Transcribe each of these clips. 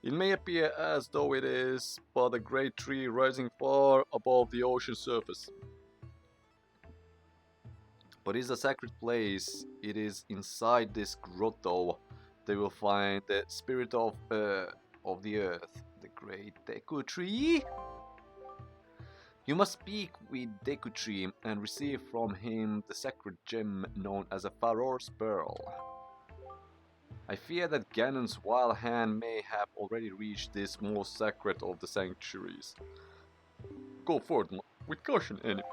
It may appear as though it is but a great tree rising far above the ocean surface. But it is a sacred place. It is inside this grotto they will find the spirit of the earth, the great Deku tree. You must speak with Deku tree and receive from him the sacred gem known as a Pharaoh's Pearl. I fear that Ganon's wild hand may have already reached this most sacred of the sanctuaries. Go forth with caution, enemy.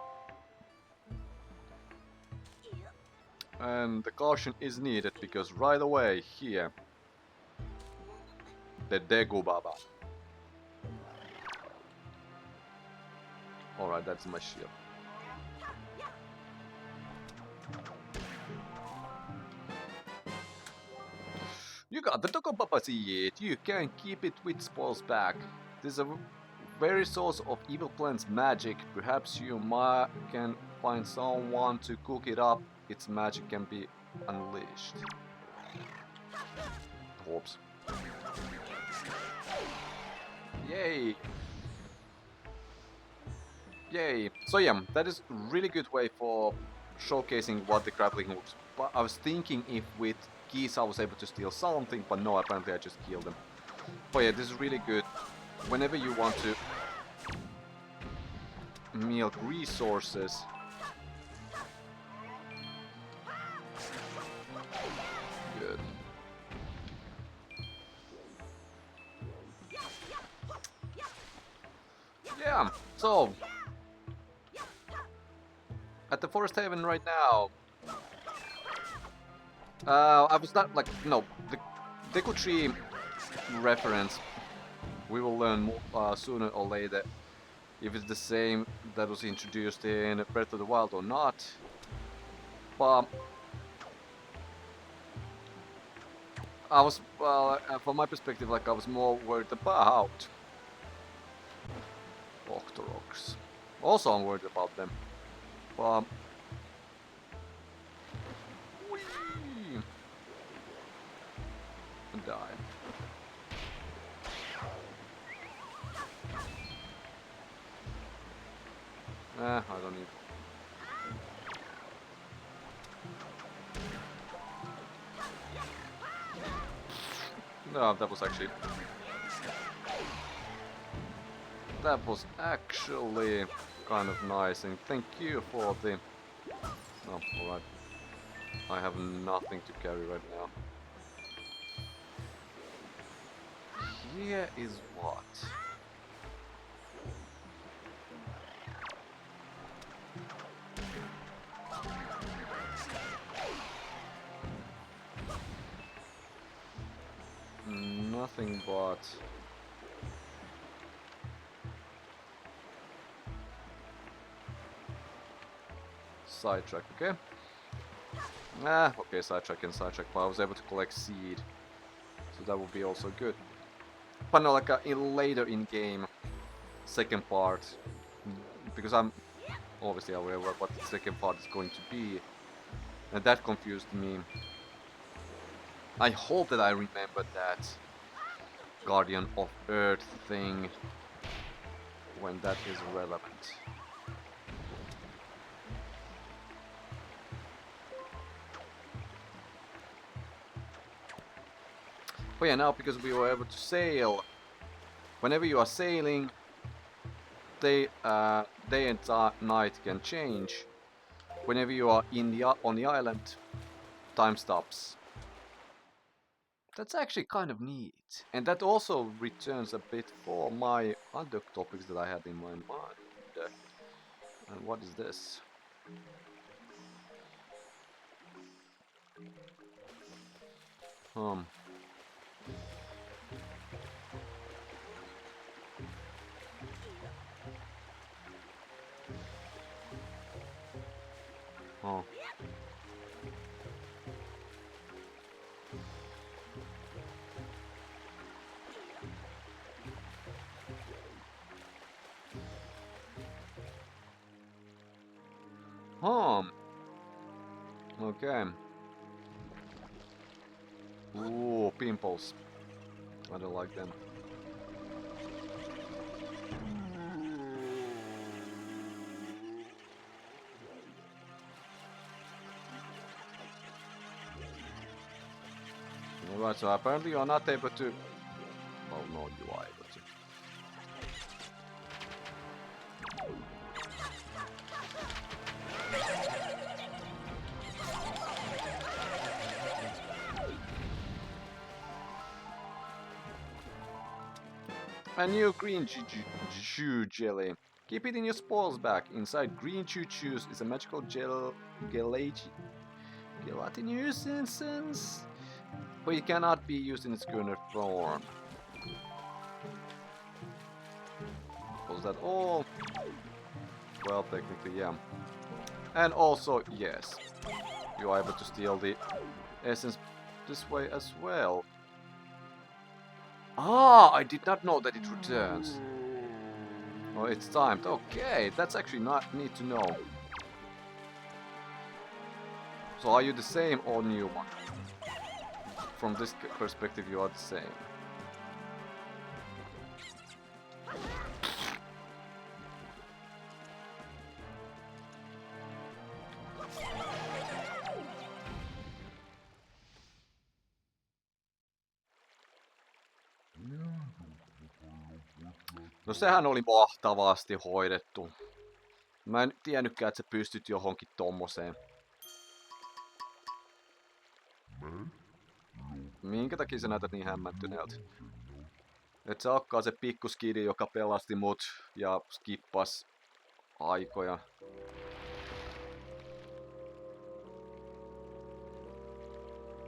And the caution is needed because right away here, the Deku Baba. Alright, that's my shield. You got the Deku Baba, see it. You can keep it with spoils back. This is a very source of evil plant's magic. Perhaps you can find someone to cook it up. Its magic can be unleashed. Oops. Yay! Yay! So yeah, that is a really good way for showcasing what the grappling hooks. But I was thinking if with keys I was able to steal something, but no, apparently I just killed them. But yeah, this is really good. Whenever you want to milk resources, good. Yeah, so at the Forest Haven right now, I was not like, no, the Deku Tree reference, we will learn sooner or later if it's the same that was introduced in Breath of the Wild or not. But I was, from my perspective, like I was more worried about Koroks. Also, I'm worried about them. But whee! Die. I don't need. No, that was actually kind of nice, and thank you for the. Oh, alright. I have nothing to carry right now. Here is what? Nothing but sidetrack, okay? Okay, sidetrack and sidetrack, but I was able to collect seed, so that would be also good. But no, like later in game, second part, because I'm obviously aware of what the second part is going to be, and that confused me. I hope that I remember that Guardian of Earth thing when that is relevant. But yeah, now because we were able to sail, whenever you are sailing, day and night can change. Whenever you are on the island, time stops. That's actually kind of neat, and that also returns a bit for my other topics that I had in my mind. And what is this? Oh. Okay. Ooh, pimples. I don't like them. Right, so apparently you are not able to... Well, no, you are able to. A new green Chu jelly. Keep it in your spoils bag. Inside green Chu-Chus is a magical gelatinous essence, but it cannot be used in its current form. Was that all? Well, technically, yeah. And also, yes, you are able to steal the essence this way as well. Ah, I did not know that it returns. Oh, it's timed. Okay, that's actually not need to know. So are you the same or new one? From this perspective, you are the same. No sehän oli mahtavasti hoidettu. Mä en tiennytkään, että sä pystyt johonkin tommoseen. Minkä takia sä näytät niin hämmentyneeltä? Et sä ootkaan se pikkuskidi, joka pelasti mut ja skippas aikoja.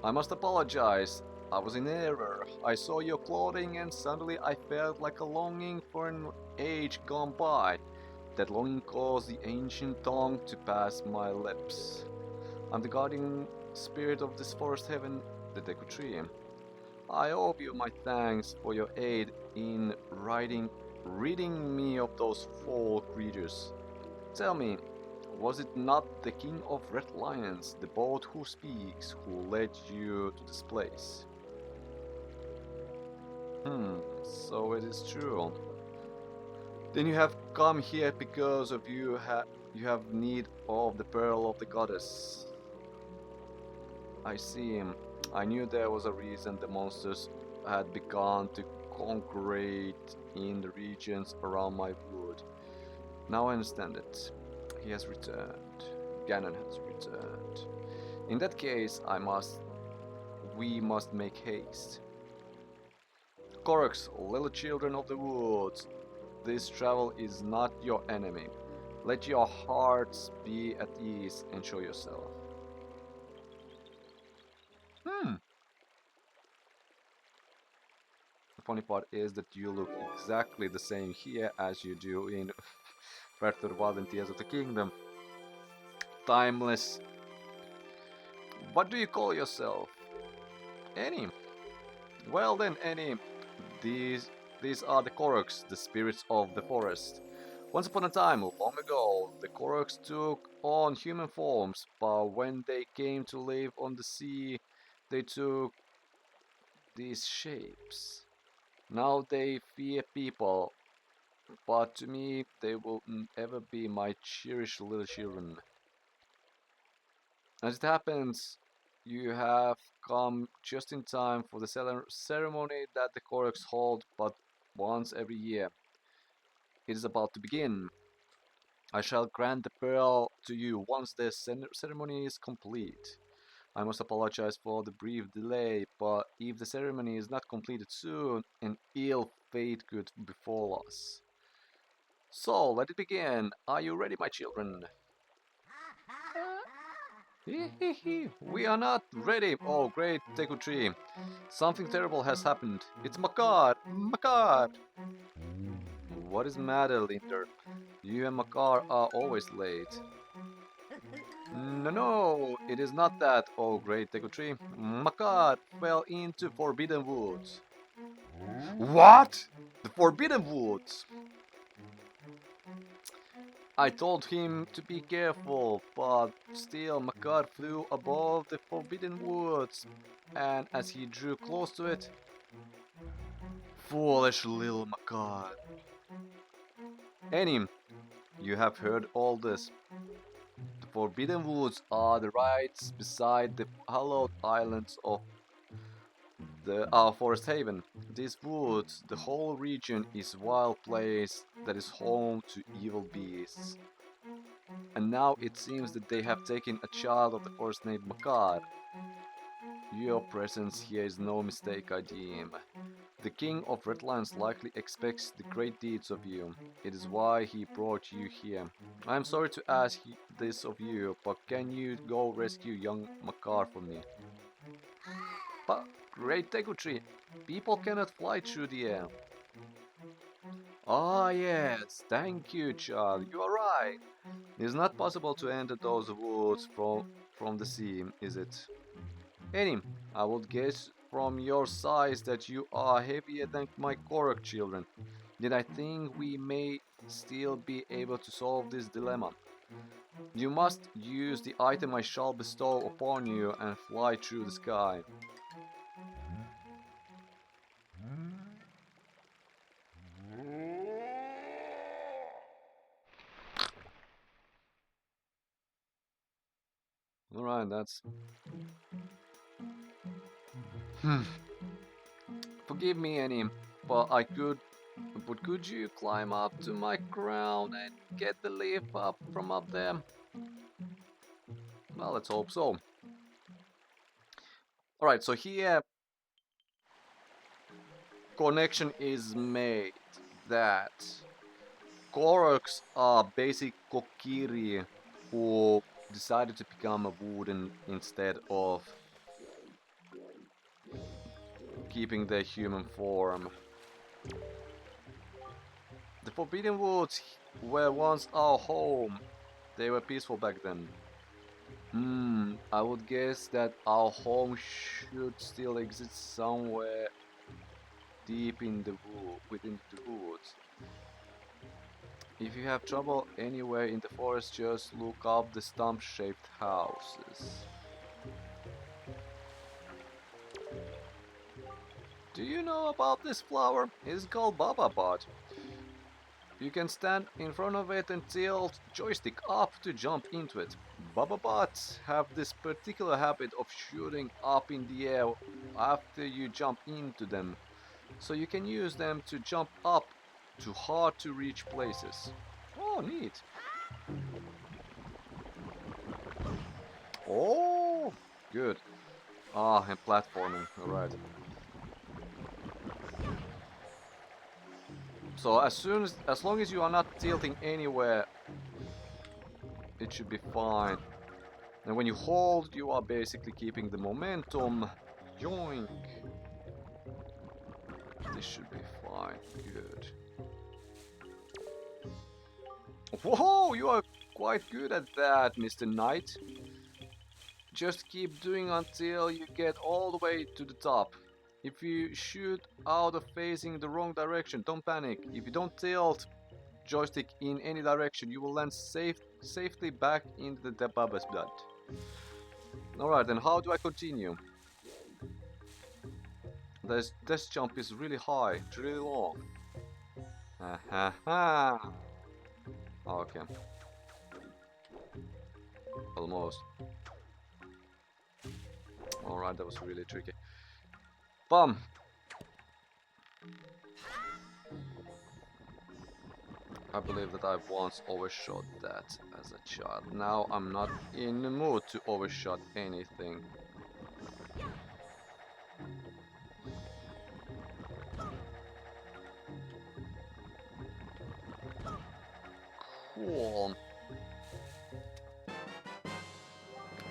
I must apologize. I was in error. I saw your clothing and suddenly I felt like a longing for an age gone by. That longing caused the ancient tongue to pass my lips. I'm the guardian spirit of this forest heaven, the Deku tree. I owe you my thanks for your aid in ridding me of those foul creatures. Tell me, was it not the King of Red Lions, the boat who speaks, who led you to this place? So it is true. Then you have come here because of you have need of the pearl of the goddess. I see. I knew there was a reason the monsters had begun to congregate in the regions around my wood. Now I understand it. He has returned. Ganon has returned. In that case, we must make haste. Koroks, little children of the woods, this travel is not your enemy. Let your hearts be at ease and show yourself. The funny part is that you look exactly the same here as you do in Breath of the Wild and Tears of the Kingdom. Timeless. What do you call yourself? Any. Well then, Any. These are the Koroks, the spirits of the forest. Once upon a time, long ago, the Koroks took on human forms, but when they came to live on the sea, they took these shapes. Now they fear people, but to me, they will ever be my cherished little children. As it happens, you have come just in time for the ceremony that the Koroks hold but once every year. It is about to begin. I shall grant the pearl to you once the ceremony is complete. I must apologize for the brief delay, but if the ceremony is not completed soon, an ill fate could befall us. So, let it begin. Are you ready, my children? We are not ready. Oh, great Deku tree. Something terrible has happened. It's Makar! Makar! What is the matter, Linder? You and Makar are always late. No, it is not that, oh great Deku tree. Makar fell into Forbidden Woods. What? The Forbidden Woods? I told him to be careful, but still Makar flew above the Forbidden Woods, and as he drew close to it... Foolish little Makar. Any, you have heard all this. The Forbidden Woods are the rites beside the hallowed islands of Our forest haven. These woods, the whole region is wild place that is home to evil beasts. And now it seems that they have taken a child of the forest named Makar. Your presence here is no mistake, I deem. The king of Redlands likely expects the great deeds of you. It is why he brought you here. I am sorry to ask this of you, but can you go rescue young Makar for me? But great Deku tree, people cannot fly through the air. Ah yes, thank you, child. You are right. It is not possible to enter those woods from the sea, is it? Annie, I would guess from your size that you are heavier than my Korok children. Yet I think we may still be able to solve this dilemma. You must use the item I shall bestow upon you and fly through the sky. Alright, that's... Forgive me, Annie, but I could... But could you climb up to my crown and get the leaf up from up there? Well, let's hope so. Alright, so here... Connection is made that Koroks are basic Kokiri who decided to become a wooden instead of keeping their human form. The Forbidden Woods were once our home. They were peaceful back then. I would guess that our home should still exist somewhere deep in the within the woods. If you have trouble anywhere in the forest, just look up the stump-shaped houses. Do you know about this flower? It's called Baba Bud. You can stand in front of it and tilt joystick up to jump into it. Baba Bots have this particular habit of shooting up in the air after you jump into them, so you can use them to jump up to hard to reach places. Oh, neat. Oh, good. Ah, and platforming, alright. So as long as you are not tilting anywhere, it should be fine. And when you hold, you are basically keeping the momentum. Yoink. This should be fine. Good. Whoa, you are quite good at that, Mr. Knight. Just keep doing until you get all the way to the top. If you shoot out of facing the wrong direction, don't panic. If you don't tilt joystick in any direction, you will land safely back into the Baba's blood. Alright, then how do I continue? This jump is really high, it's really long. Okay. Almost. Alright, that was really tricky. Bum! I believe that I once overshot that as a child. Now I'm not in the mood to overshot anything. Cool.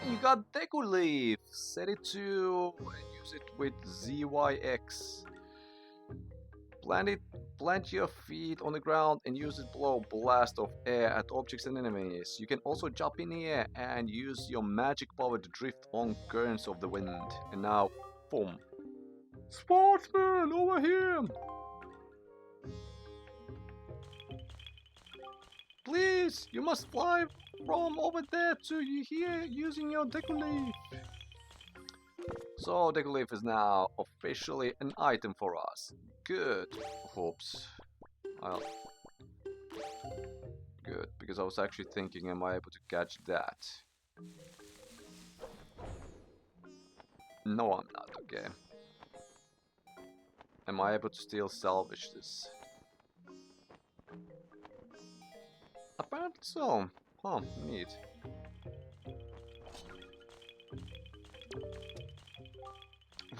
You got Deku Leaf. Set it to and use it with ZYX. Plant your feet on the ground and use it to blow blast of air at objects and enemies. You can also jump in the air and use your magic power to drift on currents of the wind. And now, boom. Sportsman, over here! Please, you must fly from over there to here using your Deku Leaf. So Deku Leaf is now officially an item for us. Good. Oops. Well, good, because I was actually thinking, am I able to catch that? No, I'm not, okay. Am I able to still salvage this? Apparently so. Huh, neat.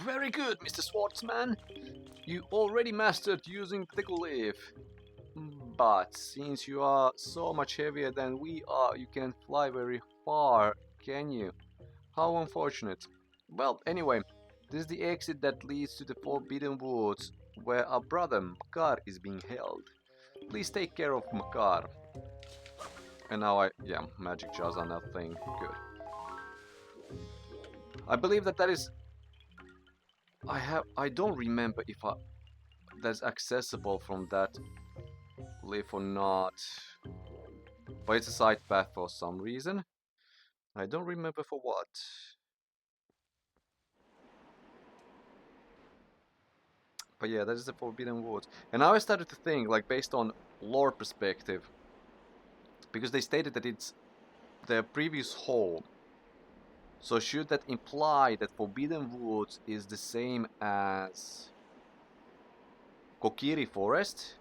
Very good, Mr. Swordsman. You already mastered using Deku Leaf. But since you are so much heavier than we are, you can't fly very far, can you? How unfortunate. Well, anyway, this is the exit that leads to the Forbidden Woods, where our brother Makar is being held. Please take care of Makar. And now yeah, magic jars are nothing. Good. I believe that is... I don't remember if that's accessible from that leaf or not. But it's a side path for some reason. I don't remember for what. But yeah, that is the Forbidden Woods. And now I started to think, like, based on lore perspective, because they stated that it's their previous home. So should that imply that Forbidden Woods is the same as Kokiri Forest?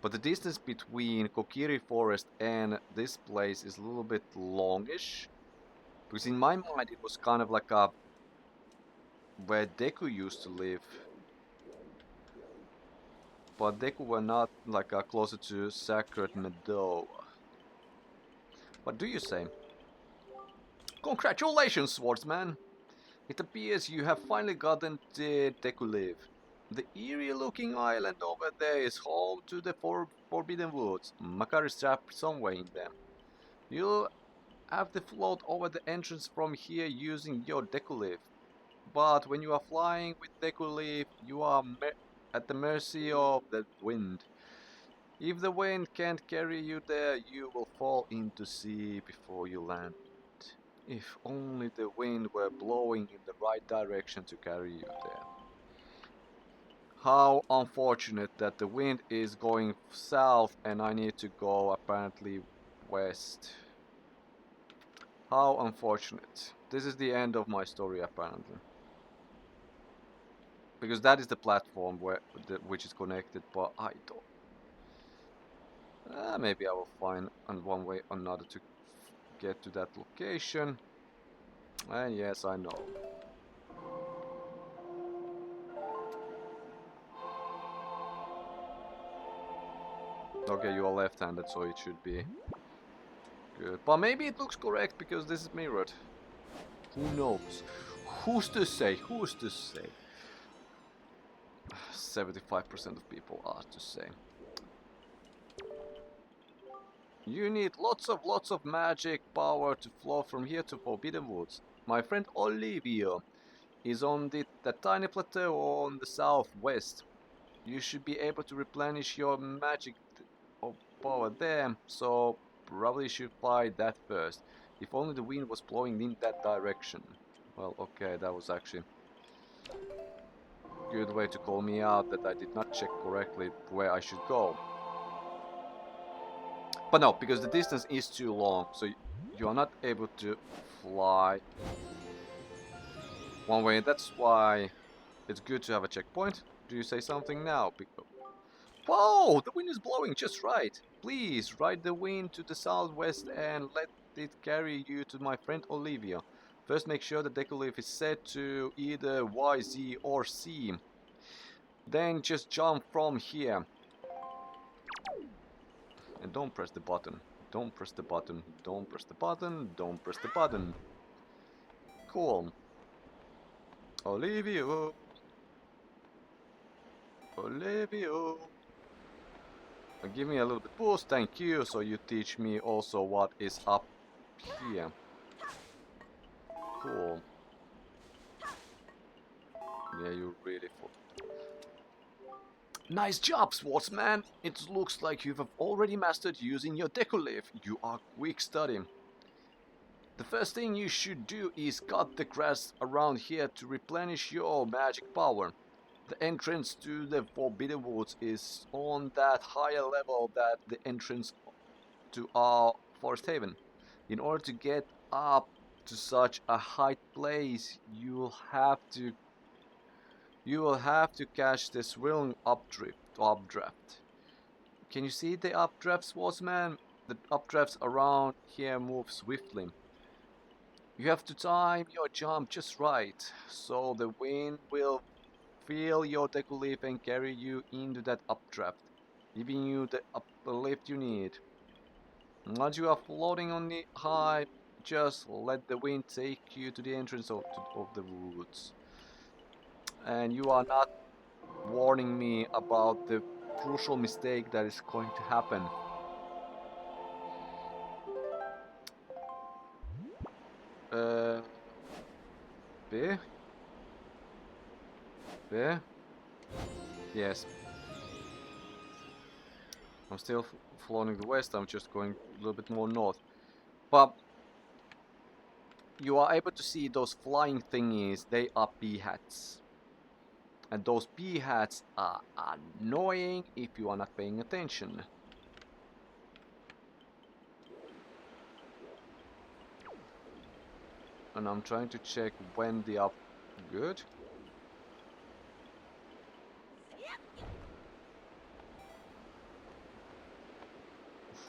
But the distance between Kokiri Forest and this place is a little bit longish. Because in my mind it was kind of like a... where Deku used to live. But Deku were not like closer to Sacred Meadow. What do you say? Congratulations, Swordsman! It appears you have finally gotten the Deku Live. The eerie-looking island over there is home to the Forbidden Woods. Makar is trapped somewhere in them. You'll have to float over the entrance from here using your Deku Live. But when you are flying with Deku Live, you are at the mercy of the wind. If the wind can't carry you there, you will fall into sea before you land. If only the wind were blowing in the right direction to carry you there. How unfortunate that the wind is going south and I need to go apparently west. How unfortunate. This is the end of my story apparently. Because that is the platform which is connected, but I don't. Maybe I will find on one way or another to get to that location. And yes, I know. Okay, you are left-handed, so it should be good. But maybe it looks correct because this is mirrored. Who knows? Who's to say? Who's to say? 75% of people are to say. You need lots of magic power to flow from here to Forbidden Woods. My friend Olivia is on that tiny plateau on the southwest. You should be able to replenish your magic power there, so probably should fly that first. If only the wind was blowing in that direction. Well, okay, that was actually a good way to call me out that I did not check correctly where I should go. But no, because the distance is too long, so you are not able to fly one way. That's why it's good to have a checkpoint. Do you say something now? Whoa, the wind is blowing just right. Please ride the wind to the southwest and let it carry you to my friend Olivia. First make sure the Deku Leaf is set to either Y, Z or C. Then just jump from here. And don't press the button. Don't press the button. Don't press the button. Don't press the button. Cool. Olivia. Olivia. Give me a little bit boost, thank you. So you teach me also what is up here. Cool. Yeah, you really full. Nice job, Swordsman! It looks like you have already mastered using your Deku Leaf. You are quick study. The first thing you should do is cut the grass around here to replenish your magic power. The entrance to the Forbidden Woods is on that higher level that the entrance to our Forest Haven. In order to get up to such a high place, you'll have to You will have to catch the swirling updraft. Can you see the updraft, Swordsman? The updrafts around here move swiftly. You have to time your jump just right, so the wind will feel your Deku leaf and carry you into that updraft, giving you the uplift you need. Once you are floating on the high, just let the wind take you to the entrance of the woods. And you are not warning me about the crucial mistake that is going to happen. Uh, B? B? Yes. I'm still floating the west, I'm just going a little bit more north. But you are able to see those flying thingies, they are pea-hats. And those pea-hats are annoying if you are not paying attention. And I'm trying to check when they are good.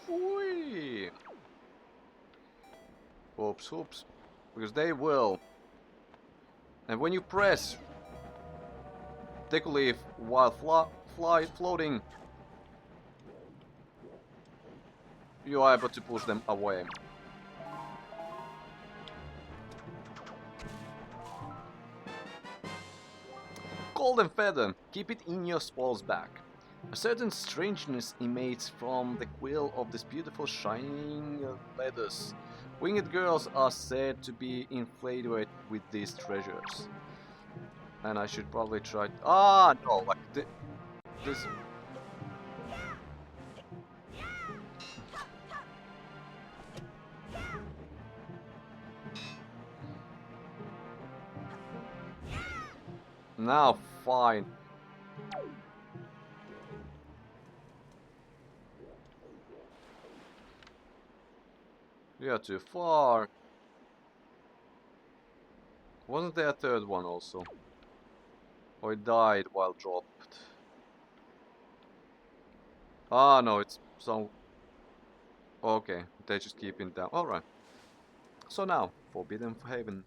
Whee! Oops, oops. Because they will. And when you press Deku Leaf while floating, you are able to push them away. Golden Feather, keep it in your spoil's back. A certain strangeness emanates from the quill of this beautiful shining leathers. Winged girls are said to be infatuated with these treasures. And I should probably try... Ah, no, like this... Now, fine. You're too far. Wasn't there a third one also? Or it died while dropped? Ah, no, it's some... Okay, they just keep it down. Alright. So now, Forbidden Haven.